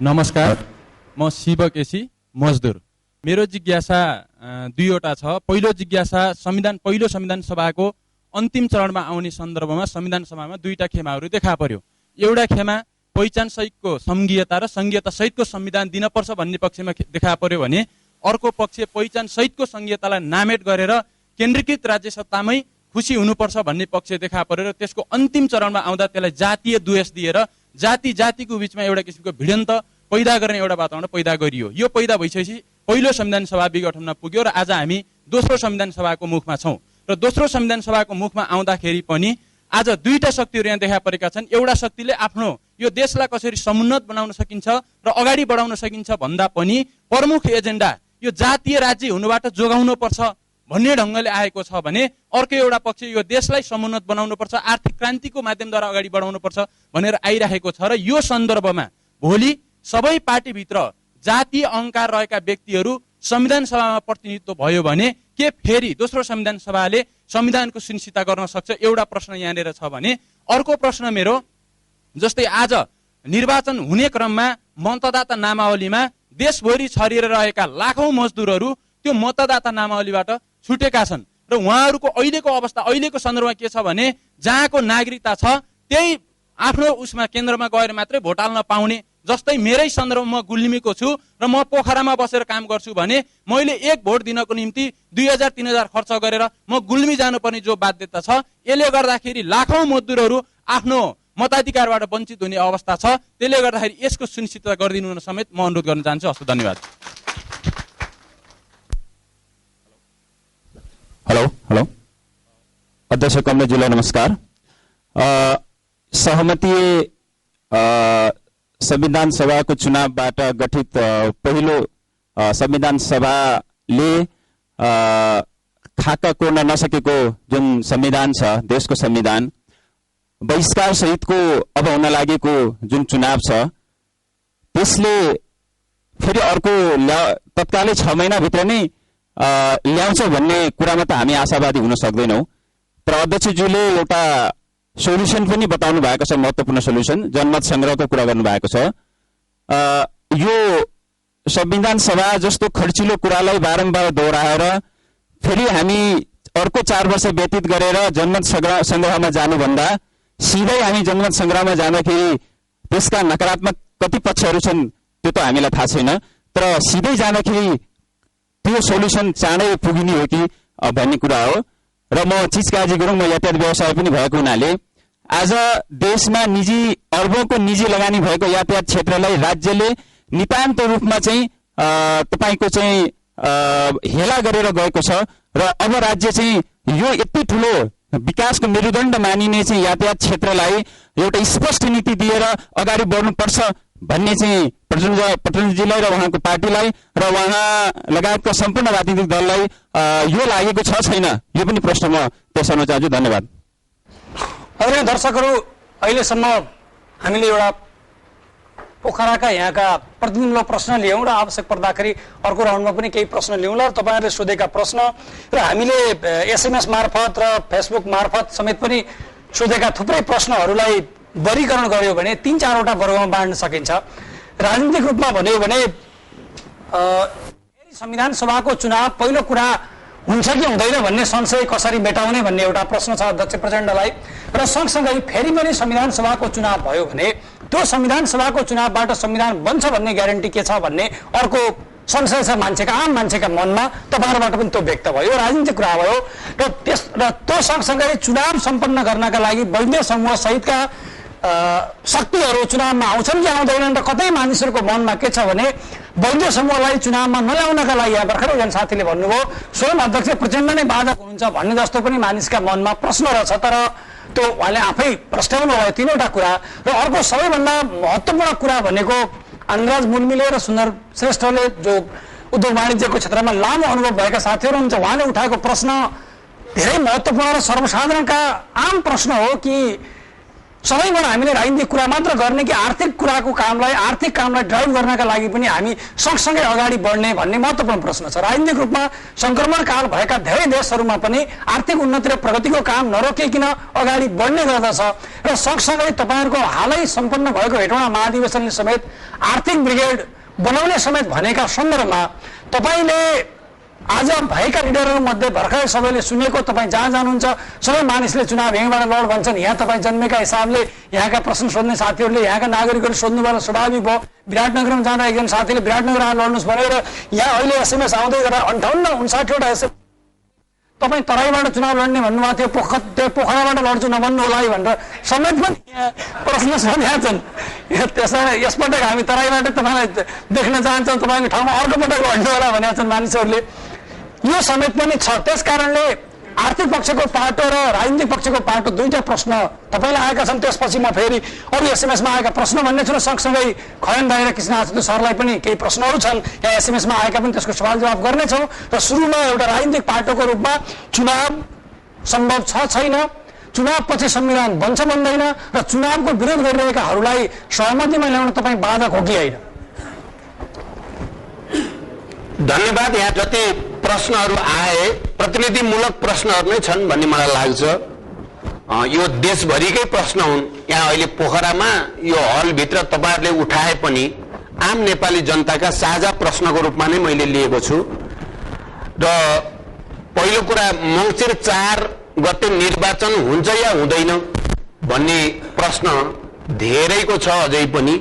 नमस्कार, म शिव केसी मजदुर। मेरो जिज्ञासा दुईवटा छ। पहिलो जिज्ञासा पहिलो संविधान सभाको अन्तिम चरणमा आउने सन्दर्भमा संविधान सभामा दुईटा खेमाहरू देखा पर्यो। एउटा खेमा पहिचान सहितको संघीयता र संघीयता सहितको संविधान दिनपर्छ भन्ने पक्षमा देखा पर्यो भने अर्को पक्ष पहिचान सहितको संघीयतालाई नामेट गरेर केन्द्रीकृत राज्य सत्तामै खुसी हुनुपर्छ भन्ने पक्ष देखा पर्यो र त्यसको अन्तिम चरणमा आउँदा त्यसलाई जातीय द्वेष दिएर जातिको बीचमा एउटा किसिमको भिडन्त पैदा गर्ने एउटा वातावरण पैदा गरियो। यो पैदा भइसकेपछि पहिलो संविधान सभा विघटनमा पुग्यो र आज हामी दोस्रो संविधान सभाको मुखमा छौँ र दोस्रो संविधान सभाको मुखमा आउँदाखेरि पनि आज दुईटा शक्तिहरू यहाँ देखा परेका छन्। एउटा शक्तिले आफ्नो यो देशलाई कसरी समुन्नत बनाउन सकिन्छ र अगाडि बढाउन सकिन्छ भन्दा पनि प्रमुख एजेन्डा यो जातीय राज्य हुनुबाट जोगाउनु पर्छ भन्ने ढङ्गले आएको छ भने अर्को एउटा पक्ष यो देशलाई समुन्नत बनाउनु पर्छ, आर्थिक क्रान्तिको माध्यमद्वारा अगाडि बढाउनु पर्छ भनेर आइरहेको छ र यो सन्दर्भमा भोलि सबै पार्टीभित्र जातीय अहङ्कार रहेका व्यक्तिहरू संविधान सभामा प्रतिनिधित्व भयो भने के फेरि दोस्रो संविधान सभाले संविधानको सुनिश्चितता गर्न सक्छ? एउटा प्रश्न यहाँनिर छ भने अर्को प्रश्न मेरो, जस्तै आज निर्वाचन हुने क्रममा मतदाता नामावलीमा देशभरि छरिएर रहेका लाखौं मजदुरहरू त्यो मतदाता नामावलीबाट छुटेका छन् र उहाँहरूको अहिलेको अवस्था अहिलेको सन्दर्भमा के छ भने जहाँको नागरिकता छ त्यही आफ्नो उसमा केन्द्रमा गएर मात्रै भोट हाल्न पाउने। जस्तै मेरै सन्दर्भमा म गुल्मीको छु र म पोखरामा बसेर काम गर्छु भने मैले एक भोट दिनको निम्ति 2000-3000 खर्च गरेर म गुल्मी जानुपर्ने जो बाध्यता छ, यसले गर्दाखेरि लाखौं मजदुरहरू आफ्नो मताधिकारबाट वञ्चित हुने अवस्था छ। त्यसले गर्दाखेरि यसको सुनिश्चितता गरिदिनु समेत म अनुरोध गर्न चाहन्छु। हस्, धन्यवाद। हेलो अध्यक्ष कमलेशजीलाई नमस्कार। सहमति संविधान सभाको चुनावबाट गठित पहिलो संविधान सभाले खाका कोर्न नसकेको जुन संविधान छ, देशको संविधान, बहिष्कार सहितको अब हुन लागेको जुन चुनाव छ त्यसले फेरि अर्को तत्कालै 6 महिनाभित्र नै ल्याउँछ भन्ने कुरामा त हामी आशावादी हुन सक्दैनौँ। तर अध्यक्षज्यूले एउटा सोल्युसन पनि बताउनु भएको छ, महत्त्वपूर्ण सोल्युसन, जनमत संग्रहको कुरा गर्नु भएको छ। यो संविधान सभा जस्तो खर्चिलो कुरालाई बारम्बार दोहोऱ्याएर फेरि हामी अर्को 4 वर्ष व्यतीत गरेर जनमत संग्रहमा जानुभन्दा सिधै हामी जनमत संग्रहमा जाँदाखेरि त्यसका नकारात्मक कति पक्षहरू छन् त्यो त हामीलाई थाहा छैन, तर सिधै जाँदाखेरि त्यो सोल्युसन चाँडै पुगिने हो कि भन्ने कुरा हो। र म चिजकाजी गुरुङ, म यातायात व्यवसाय पनि भएको हुनाले आज देशमा अर्बौंको निजी लगानी भएको यातायात क्षेत्रलाई राज्यले नितान्त रूपमा चाहिँ तपाईको चाहिँ हेला गरेर गएको छ र अब राज्य चाहिँ यो यति ठुलो विकासको मेरुदण्ड मानिने चाहिँ यातायात क्षेत्रलाई एउटा स्पष्ट नीति दिएर अगाडि बढ्नुपर्छ भन्ने चाहिँ पटलजीलाई र उहाँको पार्टीलाई र उहाँ लगायतका सम्पूर्ण राजनीतिक दललाई यो लागेको छ छैन, यो पनि प्रश्न म तेर्साउन चाहन्छु। धन्यवाद। आदरणीय दर्शकहरू, अहिलेसम्म हामीले एउटा पोखराका यहाँका प्रतिनिधिमूलक प्रश्न लियौँ र आवश्यक पर्दाखेरि अर्को राउन्डमा पनि केही प्रश्न लियौँ र तपाईँहरूले सोधेका प्रश्न र हामीले SMS मार्फत र फेसबुक मार्फत समेत पनि सोधेका थुप्रै प्रश्नहरूलाई वर्गीकरण गर्यो भने 3-4 वटा वर्गमा बाँड्न सकिन्छ। राजनीतिक रूपमा भन्यो भने संविधान सभाको चुनाव पहिलो कुरा हुन्छ कि हुँदैन भन्ने संशय कसरी मेटाउने भन्ने एउटा प्रश्न छ अध्यक्ष प्रचण्डलाई र सँगसँगै फेरि पनि संविधान सभाको चुनाव भयो भने त्यो संविधान सभाको चुनावबाट संविधान बन्छ भन्ने ग्यारेन्टी के छ भन्ने अर्को संशय छ मान्छेका, आम मान्छेका मनमा। तपाईँहरूबाट पनि त्यो व्यक्त भयो, राजनीतिक कुरा भयो र त्यो सँगसँगै चुनाव सम्पन्न गर्नका लागि वैध समूह सहितका शक्तिहरू चुनावमा आउँछन् कि आउँदैनन् र कतै मानिसहरूको मनमा के छ भने वैध समूहलाई चुनावमा नल्याउनका लागि यहाँ भर्खरै एकजना साथीले भन्नुभयो स्वयं अध्यक्ष प्रचण्ड नै बाधक हुनुहुन्छ भन्ने जस्तो पनि मानिसका मनमा प्रश्न रहेछ। तर त्यो उहाँले आफै प्रस्तावना भयो 3वटा कुरा। र अर्को सबैभन्दा महत्त्वपूर्ण कुरा भनेको आनन्दराज मुर्मीले र सुन्दर श्रेष्ठले जो उद्योग वाणिज्यको क्षेत्रमा लामो अनुभव भएका साथीहरू हुनुहुन्छ, उहाँले उठाएको प्रश्न धेरै महत्त्वपूर्ण र सर्वसाधारणका आम प्रश्न हो कि सबैबाट हामीले राजनीतिक कुरा मात्र गर्ने कि आर्थिक कुराको आर्थिक कामलाई ड्राइभ गर्नका लागि पनि हामी सँगसँगै अगाडि बढ्ने भन्ने महत्त्वपूर्ण प्रश्न छ। राजनीतिक रूपमा संक्रमण काल भएका धेरै देशहरूमा पनि आर्थिक उन्नति र प्रगतिको काम नरोकिकन अगाडि बढ्ने गर्दछ र सँगसँगै तपाईँहरूको हालै सम्पन्न भएको हेटौँडा महाधिवेशनले समेत आर्थिक ब्रिगेड बनाउने समेत भनेका सन्दर्भमा तपाईँले आज भएका लिडरहरू मध्ये भर्खरै सबैले सुनेको, तपाईँ जहाँ जानुहुन्छ सबै मानिसले चुनाव यहीँबाट लड भन्छन्। यहाँ तपाईँ जन्मेका हिसाबले यहाँका प्रश्न सोध्ने साथीहरूले यहाँका नागरिकहरू सोध्नुभयो, स्वाभाविक भयो। विराटनगरमा जाँदा एकजना साथीले विराटनगर आएर लड्नुहोस् भनेर यहाँ अहिले एसएमएस आउँदै गर्दा 58-59वटा एसएमएस तपाईँ तराईबाट चुनाव लड्ने भन्नुभएको थियो, पोखराबाट लड्छु नभन्नु होला है भनेर समेत पनि यहाँ प्रश्न सोधेका छन्। यसपटक हामी तराईबाट तपाईँलाई देख्न चाहन्छौँ, तपाईँको ठाउँमा अर्को पटक लड्नु होला भनेका छन् मानिसहरूले। यो समेत पनि छ। त्यस कारणले आर्थिक पक्षको पाटो र राजनीतिक पक्षको पाटो दुईटा प्रश्न तपाईँलाई आएका छन्। त्यसपछि म फेरि अरू एसएमएसमा आएका प्रश्न भन्ने छु र सँगसँगै खयन दाइ र कृष्ण आचार्य सरलाई पनि केही प्रश्नहरू छन् यहाँ एसएमएसमा आएका पनि, त्यसको सवाल जवाफ गर्नेछौँ। र सुरुमा एउटा राजनीतिक पाटोको रूपमा चुनाव सम्भव छ छैन, चुनावपछि संविधान बन्छ बन्दैन र चुनावको विरोध गरिरहेकाहरूलाई सहमतिमा ल्याउन तपाईँ बाधक हो कि होइन? धन्यवाद। यहाँ जति प्रश्नहरू आए प्रतिनिधिमूलक प्रश्नहरू नै छन् भन्ने मलाई लाग्छ। यो देशभरिकै प्रश्न हुन्। यहाँ अहिले पोखरामा यो हलभित्र तपाईँहरूले उठाए पनि आम नेपाली जनताका साझा प्रश्नको रूपमा नै मैले लिएको छु। र पहिलो कुरा, मङ्सिर 4 गते निर्वाचन हुन्छ या हुँदैन भन्ने प्रश्न धेरैको छ अझै पनि।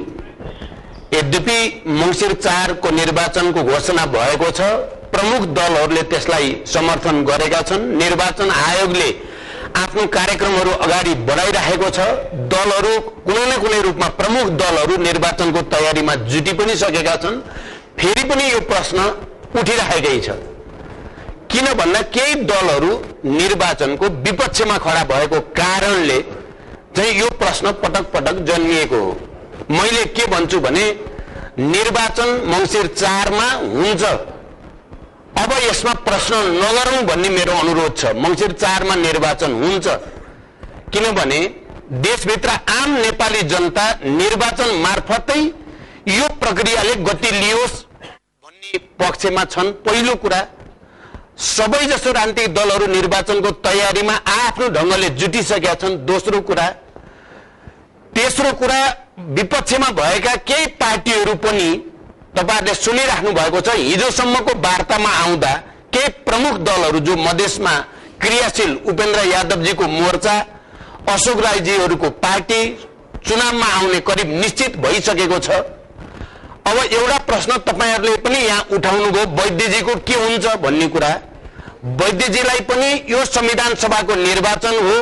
यद्यपि मङ्सिर 4 को निर्वाचनको घोषणा भएको छ, प्रमुख दलहरूले त्यसलाई समर्थन गरेका छन्। निर्वाचन आयोगले आफ्नो कार्यक्रमहरू अगाडि बढाइरहेको छ। दलहरू कुनै न कुनै रूपमा प्रमुख दलहरू निर्वाचनको तयारीमा जुटि पनि सकेका छन्। फेरि पनि यो प्रश्न उठिरहेकै छ। किन भन्दा केही दलहरू निर्वाचनको विपक्षमा खडा भएको कारणले चाहिँ यो प्रश्न पटक पटक जन्मिएको हो। मैले के भन्छु भने निर्वाचन मङ्सिर 4 मा हुन्छ, अब यसमा प्रश्न नगरौं भन्ने मेरो अनुरोध छ। मङ्सिर 4 मा निर्वाचन हुन्छ, किनभने देशभित्र आम नेपाली जनता निर्वाचन मार्फतै यो प्रक्रियाले गति लियोस् भन्ने पक्षमा छन्। पहिलो कुरा, सबैजसो राजनीतिक दलहरू निर्वाचनको तयारीमा आफ्नो ढङ्गले जुटिसकेका छन्। दोस्रो कुरा, तेस्रो कुरा, विपक्षमा भएका केही पार्टीहरू पनि तपाईहरुले सुनिराख्नु भएको छ। हिजोसम्मको वार्तामा आउँदा केही प्रमुख दलहरू जो मधेसमा क्रियाशील उपेन्द्र यादवजीको मोर्चा, अशोक राईजीहरूको पार्टी चुनावमा आउने करिब निश्चित भइसकेको छ। अब एउटा प्रश्न तपाईहरुले पनि यहाँ उठाउनु भयो, वैद्यजीको के हुन्छ भन्ने कुरा। वैद्यजीलाई पनि यो संविधान सभाको निर्वाचन हो,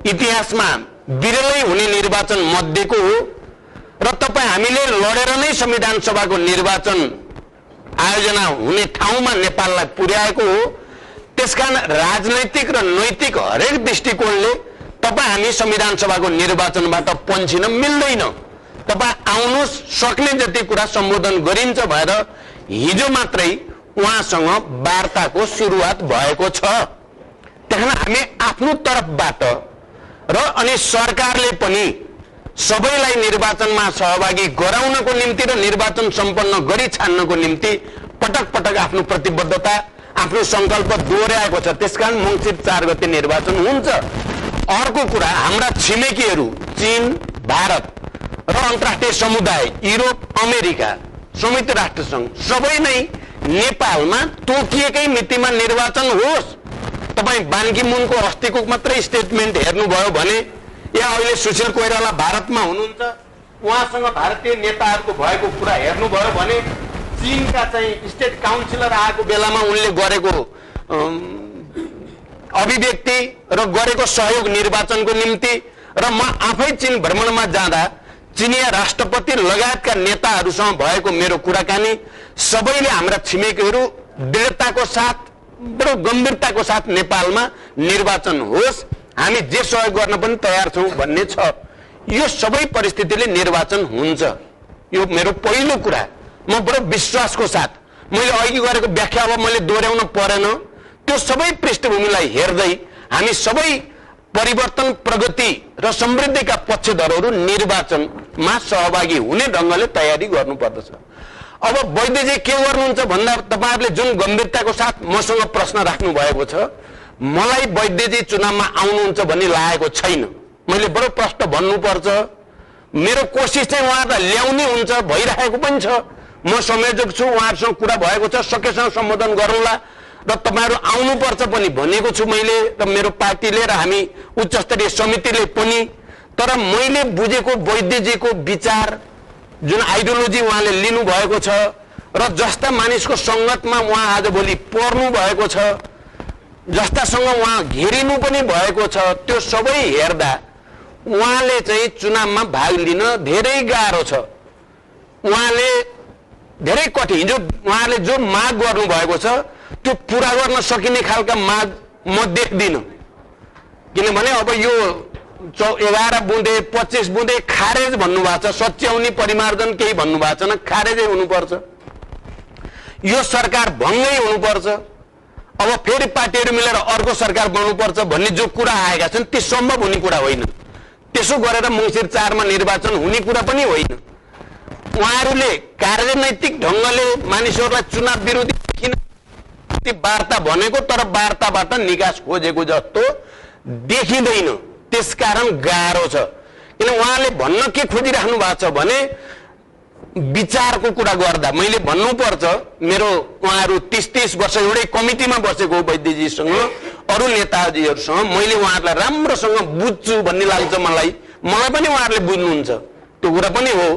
इतिहासमा विरलै हुने निर्वाचन मध्येको हो र तपाईं हामीले लडेर नै संविधान सभाको निर्वाचन आयोजना हुने ठाउँमा नेपाललाई पुर्याएको हो। त्यसकारण राजनैतिक र नैतिक हरेक दृष्टिकोणले तपाईं हामी संविधान सभाको निर्वाचनबाट पन्छिन मिल्दैन। तपाईं आउनुस्, सक्ने जति कुरा सम्बोधन गरिन्छ भएर हिजो मात्रै उहाँसँग वार्ताको सुरुवात भएको छ। त्यहाँ हामी आफ्नो तर्फबाट र अनि सरकारले पनि सबैलाई निर्वाचनमा सहभागी गराउनको निम्ति र निर्वाचन सम्पन्न गरी छान्नको निम्ति पटक पटक आफ्नो प्रतिबद्धता, आफ्नो संकल्प दोहोर्याएको छ। त्यसकारण मङ्सिर 4 गते निर्वाचन हुन्छ। अर्को कुरा, हाम्रा छिमेकीहरू चीन, भारत र अन्तर्राष्ट्रिय समुदाय, युरोप, अमेरिका, संयुक्त राष्ट्र संघ सबै नै नेपालमा तोकिएकै मितिमा निर्वाचन होस्। तपाई बानकी मुनको अस्तिको मात्रै स्टेटमेन्ट हेर्नुभयो भने यहाँ अहिले सुशील कोइराला भारतमा हुनुहुन्छ, उहाँसँग भारतीय नेताहरूको भएको कुरा हेर्नुभयो भने चीनका चाहिँ स्टेट काउन्सिलर आएको बेलामा उनले गरेको अभिव्यक्ति र गरेको सहयोग निर्वाचनको निम्ति र म आफै चीन भ्रमणमा जाँदा चीनिया राष्ट्रपति लगायतका नेताहरूसँग भएको मेरो कुराकानी सबैले हाम्रा छिमेकीहरू दृढताको साथ, बडो गम्भीरताको साथ नेपालमा निर्वाचन होस्, हामी जे सहयोग गर्न पनि तयार छौं भन्ने छ। यो सबै परिस्थितिले निर्वाचन हुन्छ, यो मेरो पहिलो कुरा। म बडो विश्वासको साथ, मैले अघि गरेको व्याख्या अब मैले दोहोर्याउन परेन। त्यो सबै पृष्ठभूमिलाई हेर्दै हामी सबै परिवर्तन, प्रगति र समृद्धिका पक्षधरहरू निर्वाचनमा सहभागी हुने ढङ्गले तयारी गर्नुपर्दछ। अब वैद्यजी के गर्नुहुन्छ भन्दा तपाईहरुले जुन गम्भीरताको साथ मसँग प्रश्न राख्नु भएको छ, मलाई वैद्यजी चुनावमा आउनुहुन्छ भन्ने लागेको छैन। मैले बडो प्रश्न भन्नुपर्छ। मेरो कोसिस चाहिँ उहाँलाई ल्याउने हुन्छ, भइरहेको पनि छ। म संयोजक छु, उहाँहरुसँग कुरा भएको छ, सकेसम्म सम्बोधन गरौँला र तपाईहरु आउनुपर्छ पनि भनेको छु मैले र मेरो पार्टीले र हामी उच्च स्तरीय समितिले पनि। तर मैले बुझेको वैद्यजीको विचार जुन आइडियोलोजी उहाँले लिनु भएको छ र जस्ता मानिसको संगतमा उहाँ आजभोलि पर्नु भएको छ, जस्तासँग उहाँ घेरिनु पनि भएको छ, त्यो सबै हेर्दा उहाँले चाहिँ चुनावमा भाग लिन धेरै गाह्रो छ। उहाँले धेरै कठिन, हिजो उहाँले जो माग गर्नु भएको छ त्यो पूरा गर्न सकिने खालका माग म देख्दिन। किनभने अब यो 11 बुँदे 25 बुँदे खारेज भन्नुभएको छ, सच्याउने परिमार्जन केही भन्नुभएको छैन, खारेजै हुनुपर्छ, यो सरकार भङ्गै हुनुपर्छ। अब फेरि पार्टीहरू मिलेर अर्को सरकार बनाउनुपर्छ भन्ने जो कुरा आएका छन् ती सम्भव हुने कुरा होइन। त्यसो गरेर मङ्सिर 4 मा निर्वाचन हुने कुरा पनि होइन। उहाँहरूले कार्यनैतिक ढङ्गले मानिसहरूलाई चुनाव विरोधी देखिन वार्ता भनेको, तर वार्ताबाट निकास खोजेको जस्तो देखिँदैन। त्यसकारण गाह्रो छ। किन उहाँले भन्न के खोजिराख्नु भएको छ भने विचारको कुरा गर्दा मैले भन्नुपर्छ, मेरो उहाँहरू 30 वर्ष एउटै कमिटीमा बसेको वैद्यजीसँग अरू नेताजीहरूसँग मैले उहाँहरूलाई राम्रोसँग बुझ्छु भन्ने लाग्छ मलाई पनि उहाँहरूले बुझ्नुहुन्छ, त्यो कुरा पनि हो।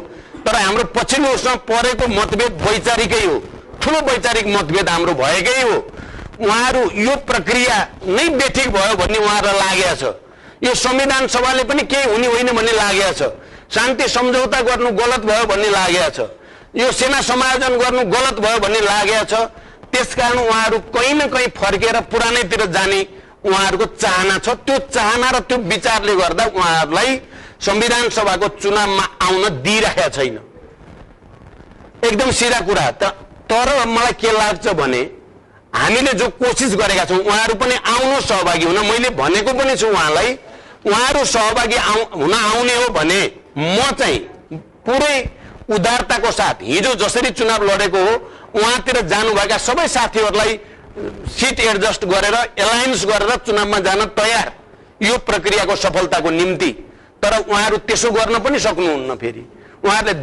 तर हाम्रो पछिल्लो उसमा परेको मतभेद वैचारिकै हो, ठुलो वैचारिक मतभेद हाम्रो भएकै हो। उहाँहरू यो प्रक्रिया नै बेठिक भयो भन्ने उहाँहरूलाई लागेको छ। यो संविधान सभाले पनि केही हुने होइन भन्ने लागेको छ। शान्ति सम्झौता गर्नु गलत भयो भन्ने लागेको छ। यो सेना समायोजन गर्नु गलत भयो भन्ने लागेको छ। त्यसकारण उहाँहरू कहीँ न कहीँ फर्केर पुरानैतिर जाने उहाँहरूको चाहना छ। त्यो चाहना र त्यो विचारले गर्दा उहाँहरूलाई संविधान सभाको चुनावमा आउन दिइराखेको छैन। एकदम सिधा कुरा। तर मलाई के लाग्छ भने हामीले जो कोसिस गरेका छौँ उहाँहरू पनि आउनु सहभागी हुन, मैले भनेको पनि छु उहाँलाई, उहाँहरू सहभागी हुन आउने हो भने म चाहिँ पुरै उदारताको साथ हिजो जसरी चुनाव लडेको हो उहाँतिर जानुभएका सबै साथीहरूलाई सिट एडजस्ट गरेर एलायन्स गरेर चुनावमा जान तयार, यो प्रक्रियाको सफलताको निम्ति। तर उहाँहरू त्यसो गर्न पनि सक्नुहुन्न। फेरि उहाँहरूले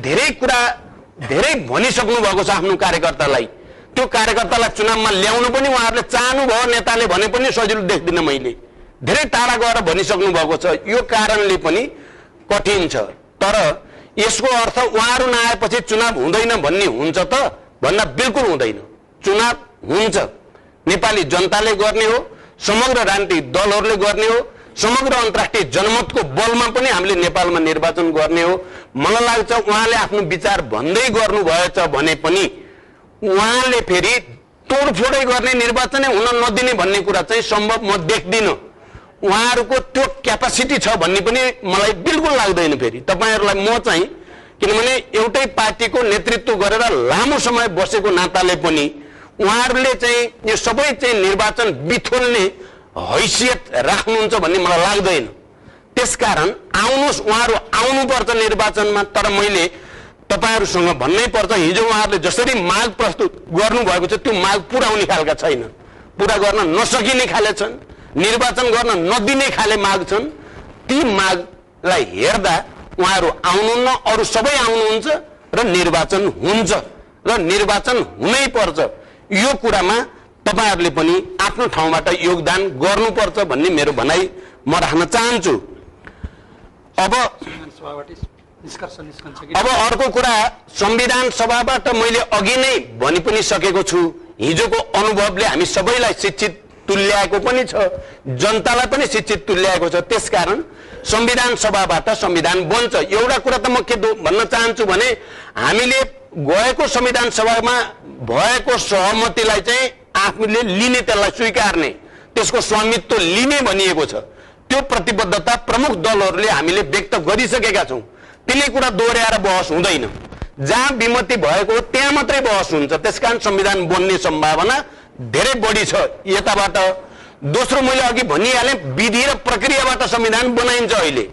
धेरै भनिसक्नु भएको छ आफ्नो कार्यकर्तालाई। त्यो कार्यकर्तालाई चुनावमा ल्याउनु पनि उहाँहरूले चाहनुभयो, नेताले भने पनि सजिलो देख्दिनँ मैले। धेरै टाढा गएर भनिसक्नु भएको छ। यो कारणले पनि कठिन छ। तर यसको अर्थ उहाँहरू नआएपछि चुनाव हुँदैन भन्ने हुन्छ त भन्दा बिल्कुल हुँदैन। चुनाव हुन्छ, नेपाली जनताले गर्ने हो, समग्र राजनीतिक दलहरूले गर्ने हो, समग्र अन्तर्राष्ट्रिय जनमतको बलमा पनि हामीले नेपालमा निर्वाचन गर्ने हो। मलाई लाग्छ उहाँले आफ्नो विचार भन्दै गर्नुभएछ भने पनि उहाँले फेरि तोडफोडै गर्ने, निर्वाचनै हुन नदिने भन्ने कुरा चाहिँ सम्भव म देख्दिनँ। उहाँहरूको त्यो क्यापासिटी छ भन्ने पनि मलाई बिल्कुल लाग्दैन। फेरि तपाईँहरूलाई म चाहिँ किनभने एउटै पार्टीको नेतृत्व गरेर लामो समय बसेको नाताले पनि उहाँहरूले चाहिँ यो सबै चाहिँ निर्वाचन बिथोल्ने हैसियत राख्नुहुन्छ भन्ने मलाई लाग्दैन। त्यसकारण आउनुहोस्, उहाँहरू आउनुपर्छ निर्वाचनमा। तर मैले तपाईहरुसँग भन्नै पर्छ, हिजो उहाँहरूले जसरी माग प्रस्तुत गर्नुभएको छ त्यो माग पुर्याउने खालका छैन, पुरा गर्न नसकिने खाले छन्, निर्वाचन गर्न नदिने खाले माग छन्। ती मागलाई हेर्दा उहाँहरू आउनुहुन्न, अरू सबै आउनुहुन्छ र निर्वाचन हुन्छ र निर्वाचन हुनै पर्छ। यो कुरामा तपाईहरुले पनि आफ्नो ठाउँबाट योगदान गर्नुपर्छ भन्ने मेरो भनाइ म राख्न चाहन्छु। अब अर्को कुरा, संविधान सभाबाट मैले अघि नै भनि पनि सकेको छु, हिजोको अनुभवले हामी सबैलाई शिक्षित तुल्याएको पनि छ, जनतालाई पनि शिक्षित तुल्याएको छ। त्यसकारण संविधान सभाबाट संविधान बन्छ। एउटा कुरा त म के भन्न चाहन्छु भने हामीले गएको संविधान सभामा भएको सहमतिलाई चाहिँ आफूले लिने, त्यसलाई स्वीकार्ने, त्यसको स्वामित्व लिने भनिएको छ। त्यो प्रतिबद्धता प्रमुख दलहरूले हामीले व्यक्त गरिसकेका छौँ। तिनै कुरा दोहोर्याएर बहस हुँदैन। जहाँ विमति भएको त्यहाँ मात्रै बहस हुन्छ। त्यसकारण संविधान बन्ने सम्भावना धेरै बढी छ। यताबाट दोस्रो मैले अघि भनिहालेँ विधि र प्रक्रियाबाट संविधान बनाइन्छ अहिले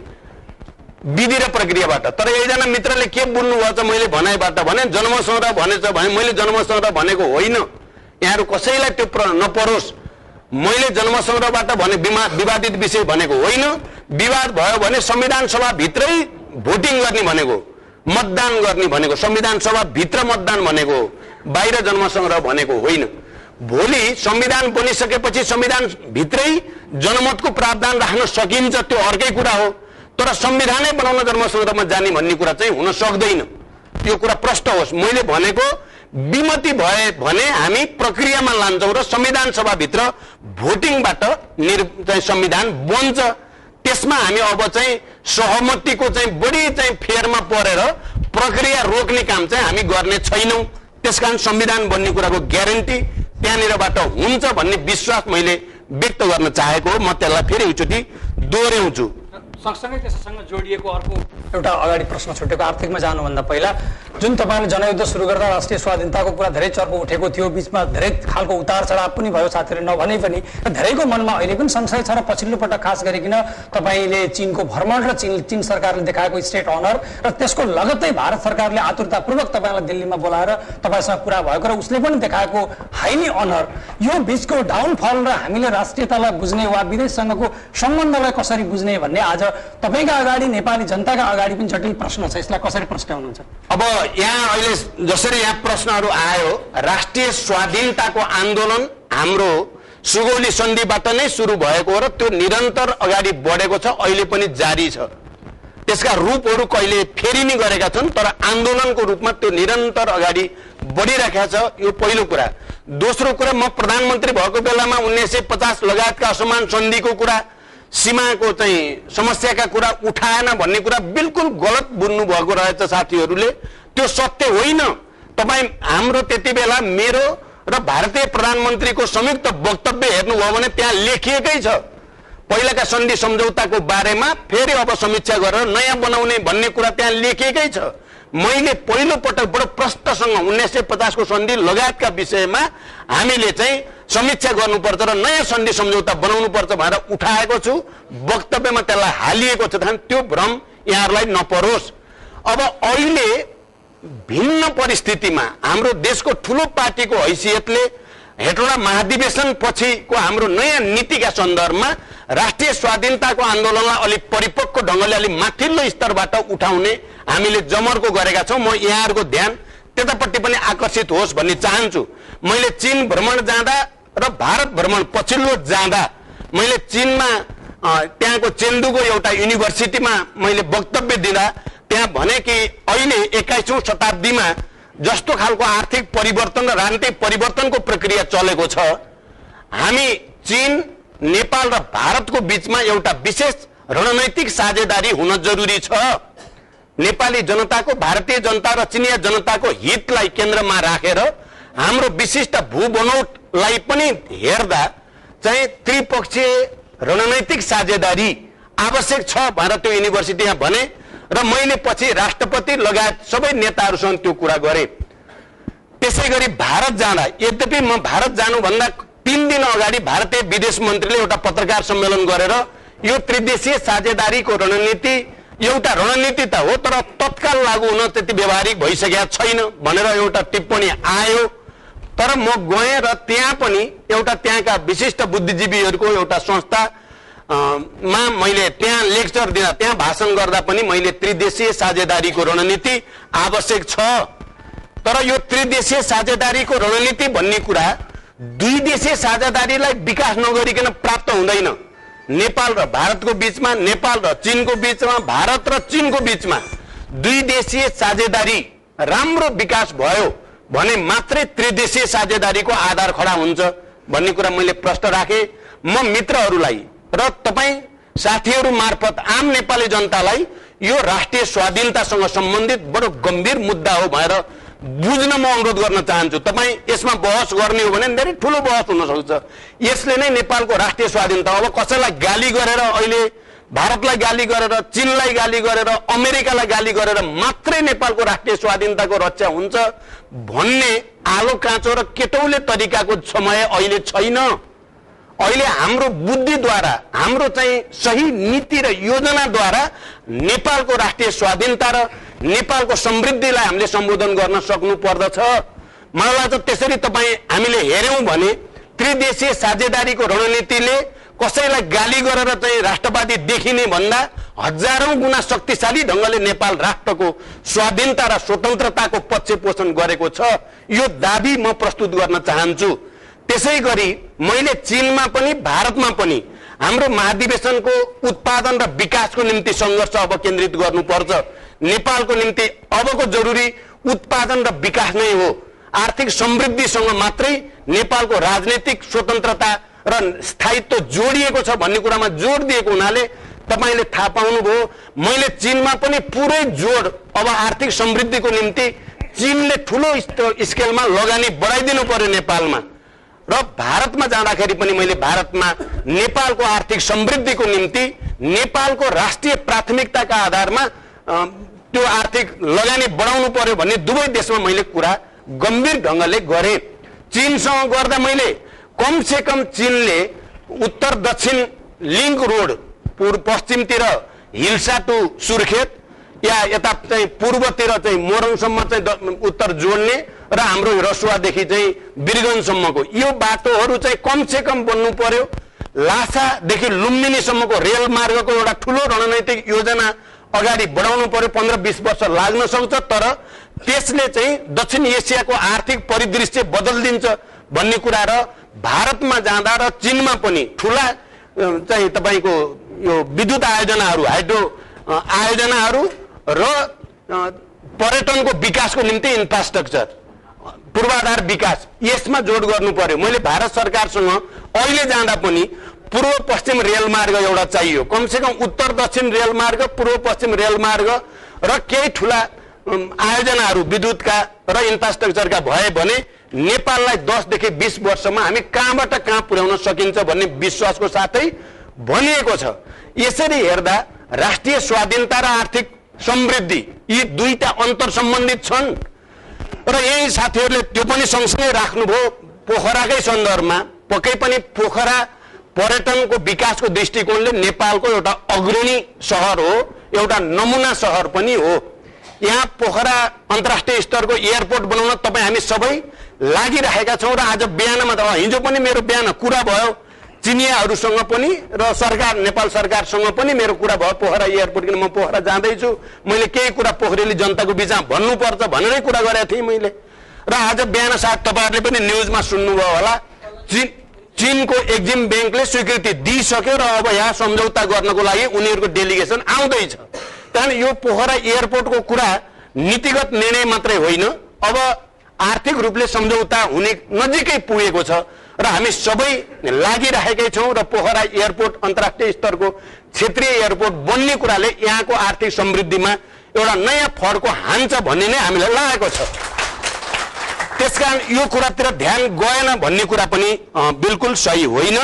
विधि र प्रक्रियाबाट। तर एकजना मित्रले के बुझ्नुभएको छ मैले भनाइबाट भने जन्मसंग्रह भनेछ भने मैले जन्मसंग्रह भनेको होइन। यहाँहरू कसैलाई त्यो नपरोस्। मैले जन्मसंग्रहबाट भने विवादित विषय भनेको होइन। विवाद भयो भने संविधान सभा भित्रै भोटिङ गर्ने भनेको, मतदान गर्ने भनेको, संविधान सभा भित्र मतदान भनेको, बाहिर जन्मसंग्रह भनेको होइन। भोलि संविधान बनिसकेपछि संविधान भित्रै जनमतको प्रावधान राख्न सकिन्छ, त्यो अर्कै कुरा हो। तर संविधानै बनाउन जन्मसंग्रहमा जाने भन्ने कुरा चाहिँ हुन सक्दैन। यो कुरा प्रष्ट होस्। मैले भनेको विमति भए भने हामी प्रक्रियामा लान्छौँ र संविधान सभाभित्र भोटिङबाट संविधान बन्छ। त्यसमा हामी अब चाहिँ सहमतिको चाहिँ बढी चाहिँ फेरमा परेर प्रक्रिया रोक्ने काम चाहिँ हामी गर्ने छैनौँ। त्यसकारण संविधान बन्ने कुराको ग्यारेन्टी त्यहाँनिरबाट हुन्छ भन्ने विश्वास मैले व्यक्त गर्न चाहेको हो। म त्यसलाई फेरि एकचोटि दोहोऱ्याउँछु। सँगसँगै त्यससँग जोडिएको अर्को एउटा अगाडि प्रश्न छुटेको आर्थिकमा जानुभन्दा पहिला जुन तपाईँले जनयुद्ध सुरु गर्दा राष्ट्रिय स्वाधीनताको कुरा धेरै चर्को उठेको थियो, बिचमा धेरै खालको उतार चढाव पनि भयो साथीहरूले नभने पनि, धेरैको मनमा अहिले पनि संशय छ र पछिल्लो पटक खास गरिकन तपाईँले चीनको भ्रमण र चीन सरकारले देखाएको स्टेट अनर र त्यसको लगत्तै भारत सरकारले आतुरतापूर्वक तपाईँलाई दिल्लीमा बोलाएर तपाईँसँग कुरा भएको र उसले पनि देखाएको हाइली अनर, यो बिचको डाउनफल र हामीले राष्ट्रियतालाई बुझ्ने वा विदेशसँगको सम्बन्धलाई कसरी बुझ्ने भन्ने आज तपाईका अगाडि नेपाली जनताका अगाडि पनि जटिल प्रश्न छ। यसलाई कसरी प्रश्नाउनुहुन्छ? अब यहाँ अहिले जसरी यहाँ प्रश्नहरू आयो, राष्ट्रिय स्वाधीनताको आन्दोलन हाम्रो सुगौली सन्धिबाट नै सुरु भएको हो र त्यो निरन्तर अगाडि बढेको छ, अहिले पनि जारी छ। त्यसका रूपहरू कहिले फेरिने गरेका छन्, तर आन्दोलनको रूपमा त्यो निरन्तर अगाडि बढिरहेको छ। यो पहिलो कुरा। दोस्रो कुरा, म प्रधानमन्त्री भएको बेलामा 1950 लगायतका असमान सन्धिको कुरा, सीमाको चाहिँ समस्याका कुरा उठाएन भन्ने कुरा बिल्कुल गलत बुझ्नु भएको रहेछ साथीहरूले। त्यो सत्य होइन। तपाईँ हाम्रो त्यति बेला मेरो र भारतीय प्रधानमन्त्रीको संयुक्त वक्तव्य हेर्नुभयो भने त्यहाँ लेखिएकै छ पहिलाका सन्धि सम्झौताको बारेमा फेरि अब समीक्षा गरेर नयाँ बनाउने भन्ने कुरा त्यहाँ लेखिएकै छ। मैले पहिलो पटक बडो प्रष्टसँग 1950 को सन्धि लगायतका विषयमा हामीले चाहिँ समीक्षा गर्नुपर्छ र नयाँ सन्धि सम्झौता बनाउनुपर्छ भनेर उठाएको छु। वक्तव्यमा त्यसलाई हालिएको छ। त्यो भ्रम यहाँहरूलाई नपरोस्। अब अहिले भिन्न परिस्थितिमा हाम्रो देशको ठुलो पार्टीको हैसियतले हेटौडा महाधिवेशन पछिको हाम्रो नयाँ नीतिका सन्दर्भमा राष्ट्रिय स्वाधीनताको आन्दोलनलाई अलिक परिपक्व ढङ्गले अलिक माथिल्लो स्तरबाट उठाउने हामीले जमर्को गरेका छौँ। म यहाँहरूको ध्यान त्यतापट्टि पनि आकर्षित होस् भन्ने चाहन्छु। मैले चीन भ्रमण जाँदा र भारत भ्रमण पछिल्लो जाँदा मैले चीनमा त्यहाँको चेन्दुको एउटा युनिभर्सिटीमा मैले वक्तव्य दिँदा त्यहाँ भने कि अहिले 21औं शताब्दीमा जस्तो खालको आर्थिक परिवर्तन र राजनीतिक परिवर्तनको प्रक्रिया चलेको छ, हामी चीन, नेपाल र भारतको बीचमा एउटा विशेष रणनैतिक साझेदारी हुन जरुरी छ। नेपाली जनताको, भारतीय जनता र चिनिया जनताको हितलाई केन्द्रमा राखेर हाम्रो विशिष्ट भूबनौटलाई पनि हेर्दा चाहिँ त्रिपक्षीय रणनैतिक साझेदारी आवश्यक छ भनेर त्यो युनिभर्सिटीमा भने र मैले पछि राष्ट्रपति लगायत सबै नेताहरूसँग त्यो कुरा गरेँ। त्यसैगरी भारत जाँदा, यद्यपि म भारत जानुभन्दा 3 दिन अगाडि भारतीय विदेश मन्त्रीले एउटा पत्रकार सम्मेलन गरेर यो त्रिदेशीय साझेदारीको रणनीति एउटा रणनीति त हो तर तत्काल लागू हुन त्यति व्यावहारिक भइसकेको छैन भनेर एउटा टिप्पणी आयो। तर म गएँ र त्यहाँ पनि एउटा त्यहाँका विशिष्ट बुद्धिजीवीहरूको एउटा संस्था मा मैले त्यहाँ लेक्चर दिँदा, त्यहाँ भाषण गर्दा पनि मैले त्रिदेशीय साझेदारीको रणनीति आवश्यक छ। तर यो त्रिदेशीय साझेदारीको रणनीति भन्ने कुरा दुई देशीय साझेदारीलाई विकास नगरिकन प्राप्त हुँदैन। नेपाल र भारतको बीचमा, नेपाल र चीनको बीचमा, भारत र चीनको बीचमा दुई देशीय साझेदारी राम्रो विकास भयो भने मात्रै त्रिदेशीय साझेदारीको आधार खडा हुन्छ भन्ने कुरा मैले प्रश्न राखेँ। म मित्रहरूलाई र तपाईँ साथीहरू मार्फत आम नेपाली जनतालाई यो राष्ट्रिय स्वाधीनतासँग सम्बन्धित बडो गम्भीर मुद्दा हो भनेर बुझ्न म अनुरोध गर्न चाहन्छु। तपाईँ यसमा बहस गर्ने हो भने धेरै ठुलो बहस हुन सक्छ। यसले नै नेपालको राष्ट्रिय स्वाधीनता, अब कसैलाई गाली गरेर, अहिले भारतलाई गाली गरेर, चीनलाई गाली गरेर, अमेरिकालाई गाली गरेर मात्रै नेपालको राष्ट्रिय स्वाधीनताको रक्षा हुन्छ भन्ने आलो काँचो र केटौले तरिकाको समय अहिले छैन। अहिले हाम्रो बुद्धिद्वारा हाम्रो चाहिँ सही नीति र योजनाद्वारा नेपालको राष्ट्रिय स्वाधीनता र नेपालको समृद्धिलाई हामीले सम्बोधन गर्न सक्नु पर्दछ। मलाई लाग्छ त्यसरी हामीले हेर्यौं भने त्रिदेशीय साझेदारीको रणनीतिले कसैलाई गाली गरेर चाहिँ राष्ट्रवादी देखिने भन्दा हजारौं गुणा शक्तिशाली ढंगले नेपाल राष्ट्रको स्वाधीनता र स्वतन्त्रताको पक्ष पोषण गरेको छ। यो दाबी म प्रस्तुत गर्न चाहन्छु। त्यसैगरी मैले चीनमा पनि भारतमा पनि हाम्रो महाधिवेशनको उत्पादन र विकासको निम्ति संघर्ष अब केन्द्रित गर्नुपर्छ। नेपालको निम्ति अबको जरुरी उत्पादन र विकास नै हो। आर्थिक समृद्धिसँग मात्रै नेपालको राजनीतिक स्वतन्त्रता र स्थायित्व जोडिएको छ भन्ने कुरामा जोड दिएको हुनाले तपाईले थाहा पाउनुभयो मैले चीनमा पनि पुरै जोड अब आर्थिक समृद्धिको निम्ति चीनले ठूलो स्केलमा लगानी बढाइदिनु पर्यो नेपालमा र भारतमा जाँदाखेरि पनि मैले भारतमा नेपालको आर्थिक समृद्धिको निम्ति नेपालको राष्ट्रिय प्राथमिकताका आधारमा त्यो आर्थिक लगानी बढाउनु पर्यो भन्ने दुवै देशमा मैले कुरा गम्भीर ढंगले गरे। चीनसँग गर्दा मैले कम से कम चीनले उत्तर दक्षिण लिंक रोड पूर्व पश्चिमतिर हिल्सा टु सुर्खेत या यता चाहिँ पूर्वतिर चाहिँ मोरङसम्म चाहिँ उत्तर जोड्ने र हाम्रो रसुवादेखि चाहिँ बिरगञ्जसम्मको यो बाटोहरू चाहिँ कम से कम बन्नु पर्यो। लासादेखि लुम्बिनीसम्मको रेल मार्गको एउटा ठूलो रणनीतिक योजना अगाडि बढाउनु पर्यो। 15-20 वर्ष लाग्न सक्छ तर त्यसले चाहिँ दक्षिण एसियाको आर्थिक परिदृश्य बदलिदिन्छ भन्ने कुरा र भारतमा जाँदा र चीनमा पनि ठूला चाहिँ तपाईको यो विद्युत आयोजनाहरू हाइड्रो आयोजनाहरू र पर्यटनको विकासको निम्ति इन्फ्रास्ट्रक्चर पूर्वाधार विकास यसमा जोड गर्नु पर्यो। मैले भारत सरकारसँग अहिले जाँदा पनि पूर्व पश्चिम रेलमार्ग एउटा चाहियो। कम से कम उत्तर दक्षिण रेलमार्ग पूर्व पश्चिम रेलमार्ग र केही ठूला आयोजनाहरू विद्युतका र इन्फ्रास्ट्रक्चरका भए भने नेपाललाई 10 देखि 20 वर्षमा हामी कहाँबाट कहाँ पुर्याउन सकिन्छ भन्ने विश्वासको साथै भनिएको छ। यसरी हेर्दा राष्ट्रिय स्वाधीनता र आर्थिक समृद्धि यी दुईटा अन्तर सम्बन्धित छन् र यही साथीहरूले त्यो पनि सँगसँगै राख्नुभयो। पोखराकै सन्दर्भमा पक्कै पनि पोखरा पर्यटनको विकासको दृष्टिकोणले नेपालको एउटा अग्रणी शहर हो, एउटा नमुना शहर पनि हो। यहाँ पोखरा अन्तर्राष्ट्रिय स्तरको एयरपोर्ट बनाउन तपाई हामी सबै लागिरहेका छौं र आज बिहानमा त हिजो पनि मेरो बिहान कुरा भयो चिनियाहरूसँग पनि र सरकार नेपाल सरकारसँग पनि मेरो कुरा भयो पोखरा एयरपोर्ट किन म पोखरा जाँदैछु मैले केही कुरा पोखरेली जनताको बीचमा भन्नुपर्छ भनेरै कुरा गरेको थिएँ मैले र आज बिहान सायद तपाईहरुले पनि न्यूजमा सुन्नुभयो होला चीनको एक्जिम बैंकले स्वीकृति दिइसक्यो र अब यहाँ सम्झौता गर्नको लागि उनीहरुको डेलिगेसन आउँदैछ। त्यहाँ यो पोखरा एयरपोर्टको कुरा नीतिगत निर्णय मात्रै होइन अब आर्थिक रूपले सम्झौता हुने नजिकै पुगेको छ र हामी सबै लागिरहेकै छौं र पोखरा एयरपोर्ट अन्तर्राष्ट्रिय स्तरको क्षेत्रीय एयरपोर्ट बन्ने कुराले यहाँको आर्थिक समृद्धिमा एउटा नयाँ फड्को हान्छ भन्ने नै हामीलाई लागेको छ। त्यसकारण यो कुरातिर ध्यान गएन भन्ने कुरा पनि बिल्कुल सही होइन।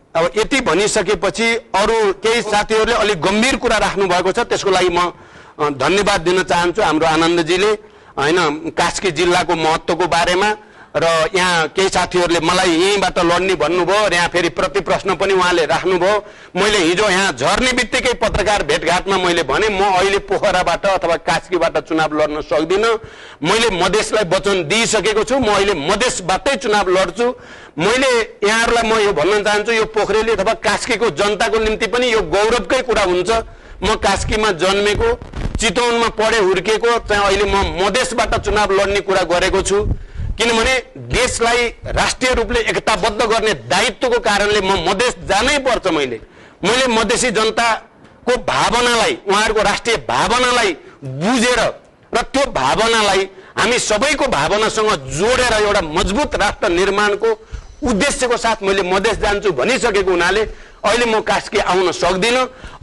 अब यति भनिसकेपछि अरु केही साथीहरूले अलि गम्भीर कुरा राख्नु भएको छ त्यसको लागि म धन्यवाद दिन चाहन्छु हाम्रो आनन्दजीले हैन कास्की जिल्लाको महत्त्वको बारेमा र यहाँ केही साथीहरूले मलाई यहीँबाट लड्ने भन्नुभयो र यहाँ फेरि प्रति प्रश्न पनि उहाँले राख्नुभयो। मैले हिजो यहाँ झर्ने बित्तिकै पत्रकार भेटघाटमा मैले भने म अहिले पोखराबाट अथवा कास्कीबाट चुनाव लड्न सक्दिन। मैले मधेसलाई वचन दिइसकेको छु म अहिले मधेसबाटै चुनाव लड्छु। मैले यहाँहरूलाई म यो भन्न चाहन्छु यो पोखरेली अथवा कास्कीको जनताको निम्ति पनि यो गौरवकै कुरा हुन्छ। म कास्कीमा जन्मेको चितवनमा पढे हुर्केको चाहिँ अहिले म मधेसबाट चुनाव लड्ने कुरा गरेको छु किनभने देशलाई राष्ट्रिय रूपले एकताबद्ध गर्ने दायित्वको कारणले म मधेस जानै पर्छ। मैले मधेसी जनताको भावनालाई उहाँहरुको राष्ट्रिय भावनालाई बुझेर र त्यो भावनालाई हामी सबैको भावनासँग जोडेर एउटा मजबुत राष्ट्र निर्माणको उद्देश्यको साथ मैले मधेस जान्छु भनिसकेको हुनाले अहिले म कास्की आउन सक्दिन।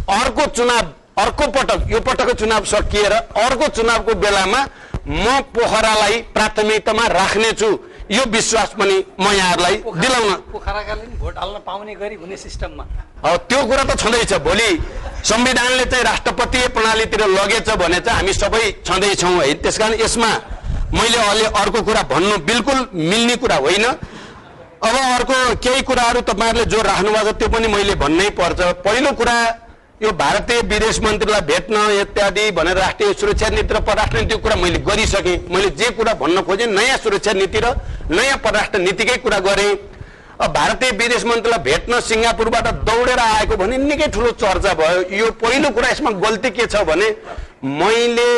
अर्को चुनाव अर्को पटक यो पटकको चुनाव सकिएर अर्को चुनावको बेलामा म पोखरालाई प्राथमिकतामा राख्ने छु यो विश्वास पनि म यहाँहरुलाई दिलाउन पोखराकाले नि भोट हाल्न पाउने गरी हुने सिस्टममा त्यो कुरा त छँदैछ। भोलि संविधानले चाहिँ राष्ट्रपतीय प्रणालीतिर लगेछ भने चाहिँ हामी सबै छँदै छौं है। त्यसकारण यसमा मैले अहिले अर्को कुरा भन्नु बिल्कुल मिल्ने कुरा होइन। अब अर्को केही कुराहरू तपाईँहरूले जो राख्नुभएको त्यो पनि मैले भन्नै पर्छ। पहिलो कुरा यो भारतीय विदेश मन्त्रीलाई भेट्न इत्यादि भनेर राष्ट्रिय सुरक्षा नीति र परराष्ट्र नीतिको कुरा मैले गरिसकेँ। मैले जे कुरा भन्न खोजेँ नयाँ सुरक्षा नीति र नयाँ परराष्ट्र नीतिकै कुरा गरेँ। अब भारतीय विदेश मन्त्रीलाई भेट्न सिङ्गापुरबाट दौडेर आएको भने निकै ठुलो चर्चा भयो। यो पहिलो कुरा यसमा गल्ती के छ भने मैले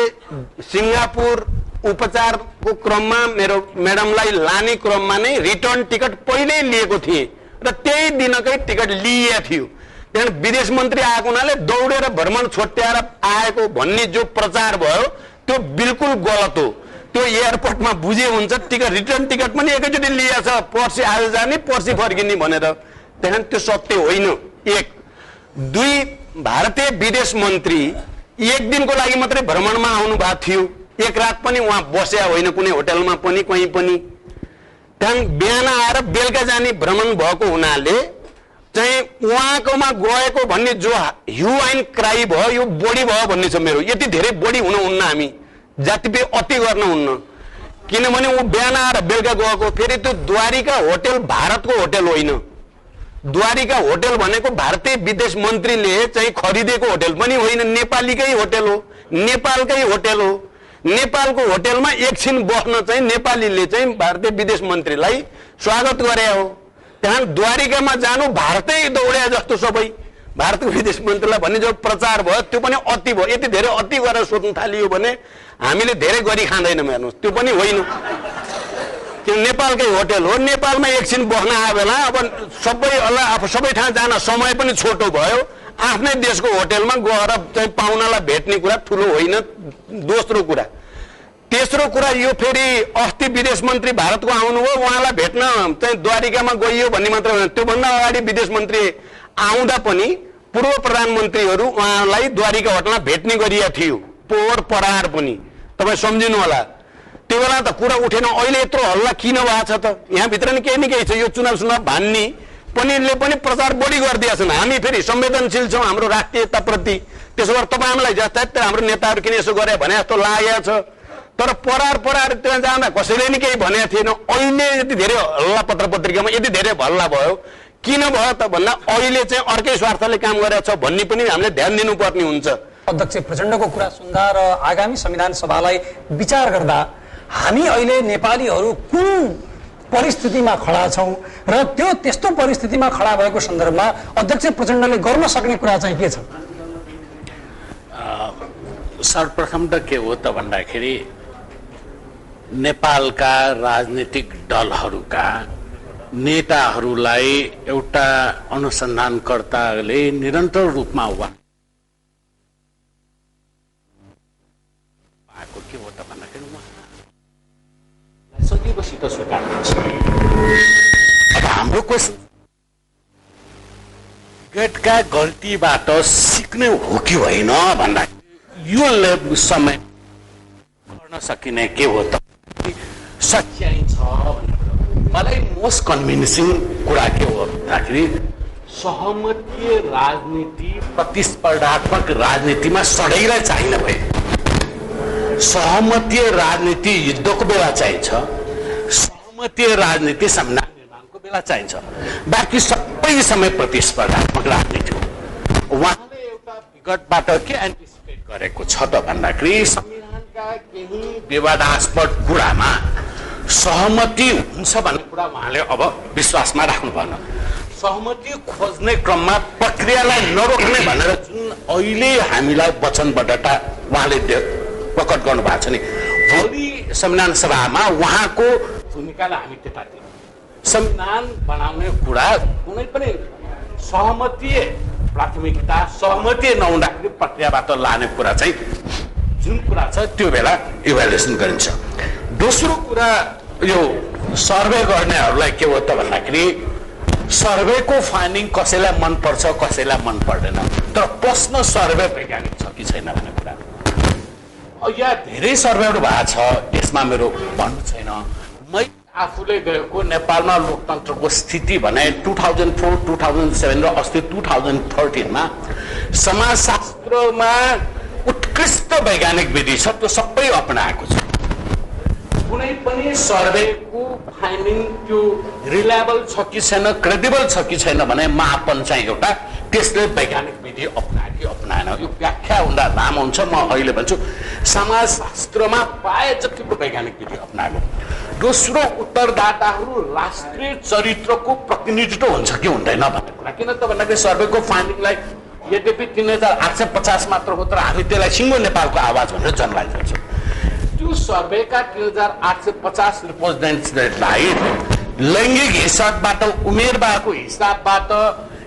सिङ्गापुर उपचारको क्रममा मेरो म्याडमलाई लाने क्रममा नै रिटर्न टिकट पहिल्यै लिएको थिएँ र त्यही दिनकै टिकट लिएको थियो। त्यहाँदेखि विदेश मन्त्री आएको हुनाले दौडेर भ्रमण छोट्याएर आएको भन्ने जो प्रचार भयो त्यो बिल्कुल गलत हो। त्यो एयरपोर्टमा बुझे हुन्छ टिकट रिटर्न टिकट पनि एकैचोटि लिएछ, पर्सि आज जाने पर्सि फर्किने भनेर। त्यहाँदेखि त्यो सत्य होइन। एक दुई, भारतीय विदेश मन्त्री एक दिनको लागि मात्रै भ्रमणमा आउनु भएको थियो। एक रात पनि उहाँ बस्या होइन कुनै होटलमा पनि कहीँ पनि। त्यहाँदेखि बिहान आएर बेलुका जाने भ्रमण भएको हुनाले चाहिँ उहाँकोमा गएको भन्ने जो ह्यू एन्ड क्राई भयो यो बढी भयो भन्ने छ मेरो। यति धेरै बढी हुनुहुन्न, हामी जातिपे अति गर्नुहुन्न। किनभने ऊ बिहान आएर बेलुका गएको, फेरि त्यो द्वारिका होटल भारतको होटल होइन। द्वारिका होटल भनेको भारतीय विदेश मन्त्रीले चाहिँ खरिदेको होटल पनि होइन, नेपालीकै होटल हो, नेपालकै होटल हो। नेपालको होटलमा एकछिन बस्न चाहिँ नेपालीले चाहिँ भारतीय विदेश मन्त्रीलाई स्वागत गरे हो। त्यहाँ द्वारिकामा जानु भारतै दौड्या जस्तो सबै भारतको विदेश मन्त्रीलाई भन्ने जो प्रचार भयो त्यो पनि अति भयो। यति धेरै अति गरेर सोध्न थालियो भने हामीले धेरै गरी खाँदैनौँ। हेर्नुहोस् त्यो पनि होइन, त्यो नेपालकै होटल हो। नेपालमा एकछिन बस्न आयो बेला अब सबै ठाउँ जान समय पनि छोटो भयो। आफ्नै देशको होटलमा गएर चाहिँ पाहुनालाई भेट्ने कुरा ठुलो होइन। दोस्रो कुरा, तेस्रो कुरा, यो फेरि अस्ति विदेश मन्त्री भारतको आउनुभयो, उहाँलाई भेट्न चाहिँ द्वारिकामा गइयो भन्ने मात्र होइन। त्योभन्दा अगाडि विदेश मन्त्री आउँदा पनि पूर्व प्रधानमन्त्रीहरू उहाँलाई द्वारिका होटलमा भेट्ने गरिएको थियो, पोहोर परार पनि। तपाईँ सम्झिनु होला, त्यो बेला त कुरा उठेन। अहिले यत्रो हल्ला किन भएको छ त? यहाँभित्र नि केही न केही छ। यो चुनाव भान्ने पनिरले पनि प्रचार बढी गरिदिएका छन्। हामी फेरि संवेदनशील छौँ हाम्रो राष्ट्रियताप्रति। त्यसो भएर तपाईँहरूलाई जस्ता हाम्रो नेताहरू किन यसो गरे भने जस्तो लागेको छ। तर परार त्यहाँ जाँदा कसैले नि केही भनेको थिएन। अहिले यति धेरै हल्ला पत्र पत्रिकामा यति धेरै हल्ला भयो किन भयो त भन्दा अहिले चाहिँ अर्कै स्वार्थले काम गरेको छ भन्ने पनि हामीले ध्यान दिनुपर्ने हुन्छ। अध्यक्ष प्रचण्डको कुरा सुन्दा र आगामी संविधान सभालाई विचार गर्दा हामी अहिले नेपालीहरू कुन परिस्थितिमा खडा छौं र त्यो त्यस्तो परिस्थितिमा खडा भएको सन्दर्भमा अध्यक्ष प्रचण्डले गर्न सक्ने कुरा चाहिँ के छ? सर्वप्रथम त के हो त भन्दाखेरि नेपालका राजनीतिक दलहरूका नेताहरूलाई एउटा अनुसन्धानकर्ताले निरन्तर रूपमा भएको के हो त भन्दाखेरि सजिलोसित स्वीकार्नुहुन्छ। अब हाम्रो क्वेसन गेटका गल्तीबाट सिक्ने हो कि होइन भन्दा यो समय गर्न सकिने के हो त सच्याइ छ। मलाई मोस्ट कन्भिन्सिङ कुरा के हो भन्दाखेरि सहमतीय राजनीति प्रतिस्पर्धात्मक राजनीतिमा सधैँलाई चाहिने भए सहमतीय राजनीति युद्धको बेला चाहिन्छ, सहमतीय राजनीति संविधान निर्माणको बेला चाहिन्छ, बाँकी सबै समय प्रतिस्पर्धात्मक राजनीति हो। उहाँले एउटा विगतबाट के एन्टिसिपेट गरेको छ त भन्दाखेरि संविधानका केही विवादास्पद कुरामा सहमति हुन्छ भन्ने कुरा उहाँले अब विश्वासमा राख्नु भएन। सहमति खोज्ने क्रममा प्रक्रियालाई नरोक्ने भनेर जुन अहिले हामीलाई वचनबद्धता उहाँले प्रकट गर्नु भएको छ नि, भोलि संविधान सभामा उहाँको भूमिकालाई हामी त्यतातिर संविधान बनाउने कुरा कुनै पनि सहमति प्राथमिकता सहमति नहुँदाखेरि प्रक्रियाबाट लाने कुरा चाहिँ जुन कुरा छ त्यो बेला इभ्यालुएसन गरिन्छ। दोस्रो कुरा यो सर्वे गर्नेहरूलाई के हो त भन्दाखेरि सर्वेको फाइन्डिङ कसैलाई मन पर्छ कसैलाई मन पर्दैन, तर प्रश्न सर्वे वैज्ञानिक छ कि छैन भन्ने कुरा। यहाँ धेरै सर्वेहरू भएको छ, यसमा मेरो भन्नु छैन। मै आफूले गएको नेपालमा लोकतन्त्रको स्थिति भने 2004, 2007 र अस्ति 2013मा समाजशास्त्रमा उत्कृष्ट वैज्ञानिक विधि छ त्यो सबै अपनाएको छ। कुनै पनि सर्वेको फाइन्डिङ त्यो रिलायबल छ कि छैन, क्रेडिबल छ कि छैन भने मापन चाहिँ एउटा त्यसले वैज्ञानिक विधि अपनायो कि अपनाएन, यो व्याख्या हुँदा लामो हुन्छ। म अहिले भन्छु समाजशास्त्रमा प्राय जतिको वैज्ञानिक विधि अपनाएको। दोस्रो, उत्तरदाताहरू राष्ट्रिय चरित्रको प्रतिनिधित्व हुन्छ कि हुँदैन भन्ने कुरा। किन त भन्दाखेरि सर्वेको फाइन्डिङलाई यद्यपि 3850 मात्र हो, तर हामी त्यसलाई सिङ्गो नेपालको आवाज भनेर जनलाइज गर्छौँ। त्यो सर्वेका 3850 रिप्रेजेन्टेटिभलाई लैङ्गिक हिसाबबाट, उमेरबाको हिसाबबाट,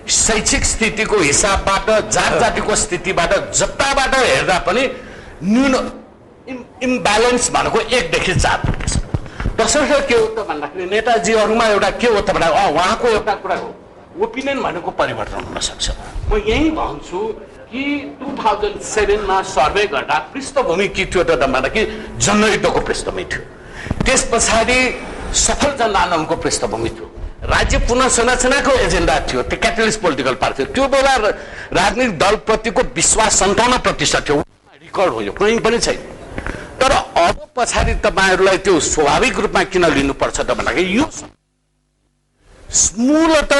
शैक्षिक स्थितिको हिसाबबाट, जात जातिको स्थितिबाट, जताबाट हेर्दा पनि न्यून इम्ब्यालेन्स भनेको 1 देखि 4%। तसर्थ के हो त भन्दाखेरि नेताजीहरूमा एउटा के हो त भन्दा उहाँको एउटा कुरा हो, ओपिनियन भनेको परिवर्तन हुन सक्छ। म यही भन्छु कि 2007 सर्वे गर्दा पृष्ठभूमि के थियो त भन्दाखेरि जनयुद्धको पृष्ठभूमि थियो, त्यस पछाडि सफल जनआन्दोलनको पृष्ठभूमि थियो, राज्य पुनर्संरचनाको एजेन्डा थियो, त्यो क्यापिटलिस्ट पोलिटिकल पार्टी थियो। त्यो बेला राजनीतिक दलप्रतिको विश्वास 57% थियो, रेकर्ड हो, यो कहीँ पनि छैन। तर अब पछाडि तपाईँहरूलाई त्यो स्वाभाविक रूपमा किन लिनुपर्छ त भन्दाखेरि यो मूलत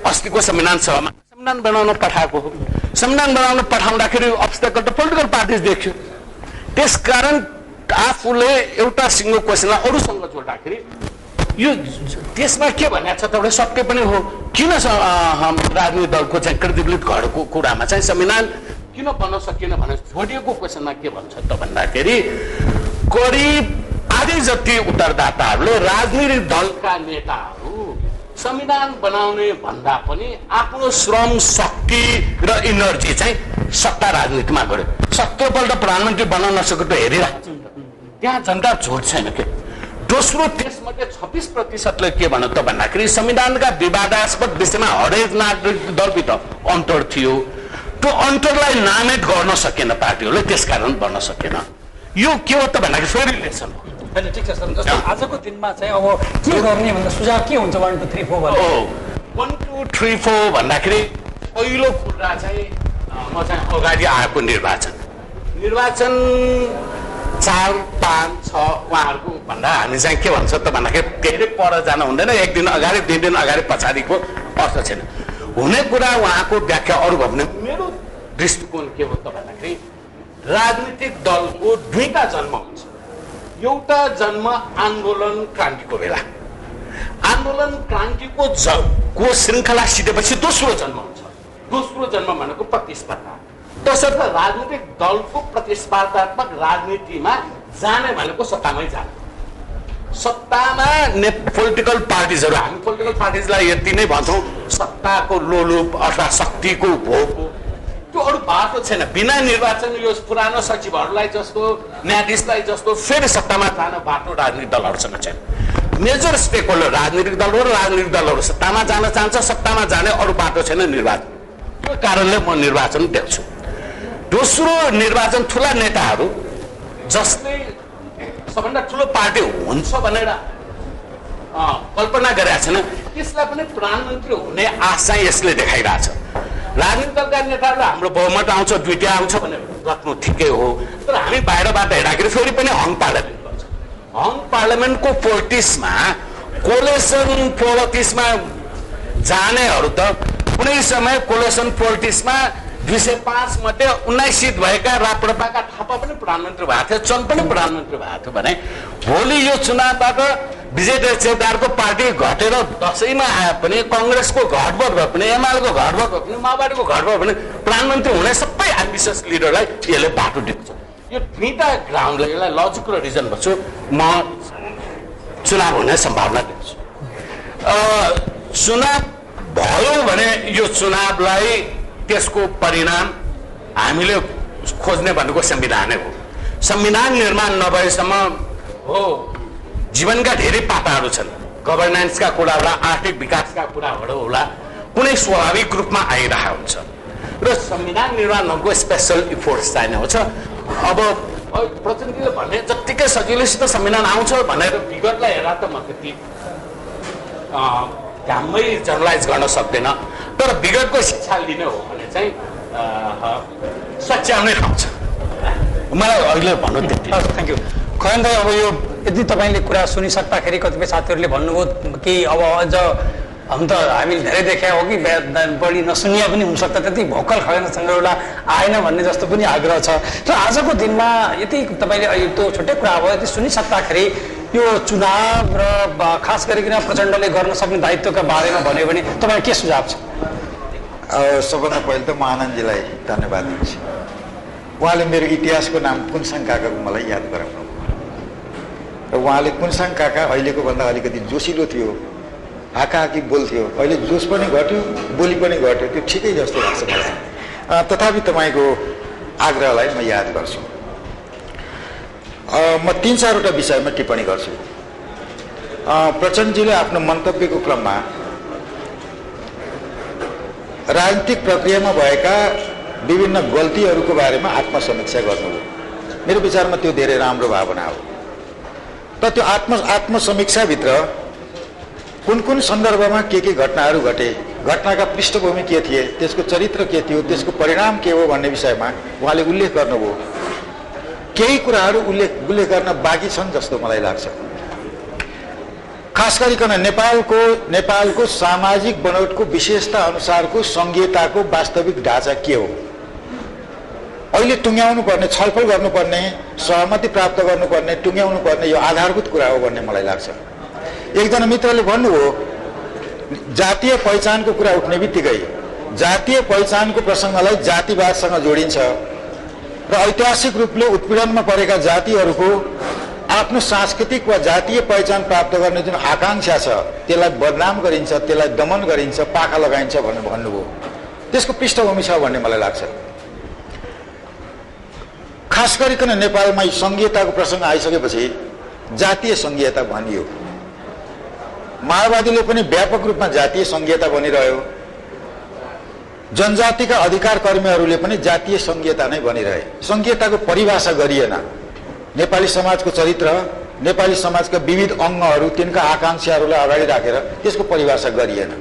अस्तिको संविधान सभामा संविधान बनाउन पठाएको हो। संविधान बनाउन पठाउँदाखेरि अब्स्टेकल त पोलिटिकल पार्टिज देख्यो। त्यसकारण आफूले एउटा सिङ्गो क्वेसनलाई अरूसँग जोड्दाखेरि यो त्यसमा के भनेको छ त एउटा सत्य पनि हो। किन राजनीतिक दलको चाहिँ क्रेडिबिलिटी घटेको कुरामा चाहिँ संविधान किन बन्न सकिएन भने जोडिएको क्वेसनमा के भन्छ त भन्दाखेरि करिब आधी जति उत्तरदाताहरूले राजनीतिक दलका नेताहरू संविधान बनाउने भन्दा पनि आफ्नो श्रम, शक्ति र इनर्जी चाहिँ सत्ता राजनीतिमा गर्यो। 70 पल्ट प्रधानमन्त्री बनाउन नसकेको त हेरिरहेको छ, त्यहाँ जनता झोट छैन के। दोस्रो, त्यसमध्ये 26%ले के भन्नु त भन्दाखेरि संविधानका विवादास्पद विषयमा हरेक नागरिक दलभित्र अन्तर थियो। त्यो अन्तरलाई नामेट गर्न सकेन पार्टीहरूले, त्यसकारण बन्न सकेन। यो के हो त भन्दाखेरि फेरि इलेक्सन हो। ठिक छ सर, जस्तो आजको दिनमा चाहिँ अब के गर्ने भन्दा सुझाव के हुन्छ 1 2 3 4 भन्दा 1 2 3 4 भन्दाखेरि पहिलो कुरा चाहिँ म चाहिँ अगाडि आएको निर्वाचन 4 5 6 उहाँहरूको भन्दा हामी चाहिँ के भन्छ त भन्दाखेरि धेरै पर जान हुँदैन, 1 दिन अगाडि 2 दिन अगाडि पछाडिको अर्थ छैन। हुने कुरा उहाँको व्याख्या अरू भयो भने मेरो दृष्टिकोण के हो त भन्दाखेरि राजनीतिक दलको दुईटा जन्म हुन्छ। एउटा जन्म आन्दोलन क्रान्तिको बेला, आन्दोलन क्रान्तिको को श्रृङ्खला सिधेपछि दोस्रो जन्म हुन्छ। दोस्रो जन्म भनेको प्रतिस्पर्धा। तसर्थ राजनीतिक दलको प्रतिस्पर्धात्मक राजनीतिमा जाने भनेको सत्तामै जाने। सत्तामा पोलिटिकल पार्टिजहरू, हामी पोलिटिकल पार्टिजलाई यति नै भन्छौँ सत्ताको लोलुप अथवा शक्तिको भोग हो, त्यो अरू बाटो छैन। बिना निर्वाचन यो पुरानो सचिवहरूलाई जस्तो, न्यायाधीशलाई जस्तो फेरि सत्तामा जान बाटो राजनीतिक दलहरूसँग छैन। मेजर स्टेक होल्डर राजनीतिक दल हो र राजनीतिक दलहरू सत्तामा जान चाहन्छ, सत्तामा जाने अरू बाटो छैन निर्वाचन। त्यो कारणले म निर्वाचन देख्छु। दोस्रो, निर्वाचन ठुला नेताहरू जसले सबभन्दा ठुलो पार्टी हुन्छ भनेर कल्पना गरेका छैन, त्यसलाई पनि प्रधानमन्त्री हुने आश चाहिँ यसले देखाइरहेछ। राजनीतिक दलका नेताहरूले हाम्रो बहुमत आउँछ, दुईटा आउँछ भनेर गर्नु ठिकै हो, तर हामी बाहिरबाट हेर्दाखेरि फेरि पनि हङ पार्लियामेन्ट गर्छ। हङ पार्लियामेन्टको पोलिटिक्समा, कोलेसन पोलिटिक्समा जानेहरू त कुनै समय कोलेसन पोलिटिक्समा 205 मध्ये 19 सिट भएका राप्रपाका थापा पनि प्रधानमन्त्री भएको थियो, चन्द पनि प्रधानमन्त्री भएको थियो भने भोलि यो चुनावबाट विजय चेतारको पार्टी घटेर 10मा आए पनि, कङ्ग्रेसको घटबड भए पनि, एमालेको घटबड भए पनि, माओवादीको घटबड भए पनि प्रधानमन्त्री हुने सबै एम्बिसियस लिडरलाई यसले बाटो दिन्छ। यो दुईटा ग्राउन्डले यसलाई लजिक र रिजन भन्छु, म चुनाव हुने सम्भावना देख्छु। चुनाव भयो भने यो चुनावलाई त्यसको परिणाम हामीले खोज्ने भनेको संविधानै हो। संविधान निर्माण नभएसम्म हो जीवनका धेरै पाटाहरू छन्, गभर्नेन्सका कुरा होला, आर्थिक विकासका कुराहरू होला, कुनै स्वाभाविक रूपमा आइरहेको हुन्छ र संविधान निर्माणको स्पेसल इफोर्ट्स चाहिने हुन्छ। अब प्रचण्डले भने जत्तिकै सजिलैसित संविधान आउँछ भनेर विगतलाई हेर्दा त म त्यति ध्यानमै जर्नलाइज गर्न सक्दैन, तर विगतको शिक्षा लिने हो भने चाहिँ सच्याउनै आउँछ। मलाई अहिले भन्नु त्यति। Thank you. खरेन दाइ, अब यो यदि तपाईँले कुरा सुनिसक्दाखेरि कतिपय साथीहरूले भन्नुभयो कि अब अझ हम त हामीले धेरै देखा हो कि बढी नसुनिया पनि हुनसक्छ, त्यति भोकल खगेन्द्रसँग एउटा आएन भन्ने जस्तो पनि आग्रह छ। र आजको दिनमा यति तपाईँले अहिले त्यो छुट्टै कुरा भयो, यति सुनिसक्दाखेरि यो चुनाव र खास गरिकन प्रचण्डले गर्न सक्ने दायित्वका बारेमा भन्यो भने तपाईँलाई के सुझाव छ? सबभन्दा पहिले त म आनन्दजीलाई धन्यवाद दिन्छु। उहाँले मेरो इतिहासको नाम कुनसाङ काकाको मलाई याद गराउनु र उहाँले कुनसाङ काका अहिलेको भन्दा अलिकति जोसिलो थियो, हाकाहाकी बोल्थ्यो, अहिले जोस पनि घट्यो, बोली पनि घट्यो, त्यो ठिकै जस्तो लाग्छ मलाई। तथापि तपाईँको आग्रहलाई म याद गर्छु। म 3-4वटा विषयमा टिप्पणी गर्छु। प्रचण्डजीले आफ्नो मन्तव्यको क्रममा राजनीतिक प्रक्रियामा भएका विभिन्न गल्तीहरूको बारेमा आत्मसमीक्षा गर्नुभयो। मेरो विचारमा त्यो धेरै राम्रो भावना हो। तर त्यो आत्मसमीक्षाभित्र कुन कुन सन्दर्भमा के घटनाहरू घटे, घटनाका पृष्ठभूमि के थिए, त्यसको चरित्र के थियो, त्यसको परिणाम के हो भन्ने विषयमा उहाँले उल्लेख गर्नुभयो। केही कुराहरू उल्लेख गर्न बाँकी छन् जस्तो मलाई लाग्छ। खास गरिकन नेपालको सामाजिक बनोटको विशेषता अनुसारको संघीयताको वास्तविक ढाँचा के हो, अहिले टुङ्ग्याउनु पर्ने, छलफल गर्नुपर्ने, सहमति प्राप्त गर्नुपर्ने, टुङ्ग्याउनु पर्ने यो आधारभूत कुरा हो भन्ने मलाई लाग्छ। एकजना मित्रले भन्नुभयो जातीय पहिचानको कुरा उठ्ने बित्तिकै जातीय पहिचानको प्रसङ्गलाई जातिवादसँग जोडिन्छ र ऐतिहासिक रूपले उत्पीडनमा परेका जातिहरूको आफ्नो सांस्कृतिक वा जातीय पहिचान प्राप्त गर्ने जुन आकांक्षा छ त्यसलाई बदनाम गरिन्छ, त्यसलाई दमन गरिन्छ, पाखा लगाइन्छ भनेर भन्नुभयो। त्यसको पृष्ठभूमि छ भन्ने मलाई लाग्छ। खास गरिकन नेपालमा संघीयताको प्रसङ्ग आइसकेपछि जातीय संघीयता भनियो। माओवादीले पनि व्यापक रूपमा जातीय संघीयता भनिरह्यो, जनजातिका अधिकार कर्मीहरूले पनि जातीय संघीयता नै भनिरहे। संघीयताको परिभाषा गरिएन। नेपाली समाजको चरित्र, नेपाली समाजका विविध अङ्गहरू, तिनका आकांक्षाहरूलाई अगाडि राखेर त्यसको परिभाषा गरिएन।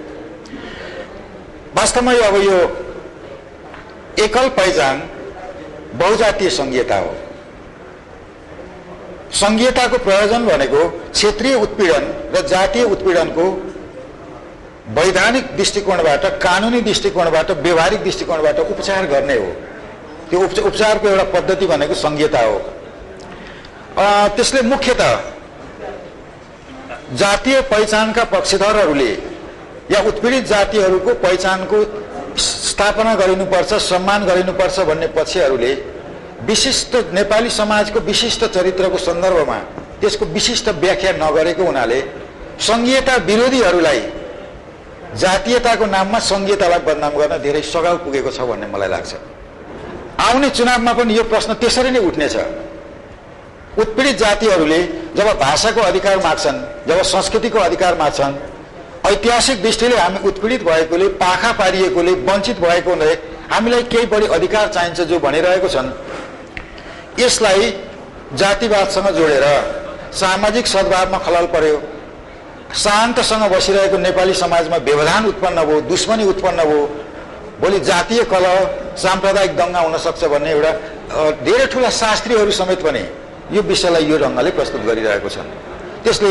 वास्तवमा अब यो एकल पहिचान बहुजातीय संघीयता हो। संघीयताको प्रयोजन भनेको क्षेत्रीय उत्पीडन र जातीय उत्पीडनको वैधानिक दृष्टिकोणबाट, कानुनी दृष्टिकोणबाट, व्यवहारिक दृष्टिकोणबाट उपचार गर्ने हो। त्यो उपचारको एउटा पद्धति भनेको संघीयता हो। त्यसले मुख्यतः जातीय पहिचानका पक्षधरहरूले या उत्पीडित जातिहरूको पहिचानको स्थापना गरिनुपर्छ, सम्मान गरिनुपर्छ भन्ने पक्षहरूले विशिष्ट नेपाली समाजको विशिष्ट चरित्रको सन्दर्भमा त्यसको विशिष्ट व्याख्या नगरेको हुनाले संघीयता विरोधीहरूलाई जातीयताको नाममा संघीयतालाई बदनाम गर्न धेरै सघाउ पुगेको छ भन्ने मलाई लाग्छ। आउने चुनावमा पनि यो प्रश्न त्यसरी नै उठ्नेछ। उत्पीडित जातिहरूले जब भाषाको अधिकार माग्छन्, जब संस्कृतिको अधिकार माग्छन्, ऐतिहासिक दृष्टिले हामी उत्पीडित भएकोले, पाखा पारिएकोले, वञ्चित भएकोले हामीलाई केही बढी अधिकार चाहिन्छ जो भनिरहेको छन्, यसलाई जातिवादसँग जोडेर सामाजिक सद्भावमा खलल पर्यो, शान्तसँग बसिरहेको नेपाली समाजमा व्यवधान उत्पन्न भयो, दुश्मनी उत्पन्न भयो, भोलि जातीय कलह, साम्प्रदायिक दङ्गा हुन सक्छ भन्ने एउटा धेरै ठुला शास्त्रीहरू समेत पनि यो विषयलाई यो ढङ्गले प्रस्तुत गरिरहेको छन्। त्यसले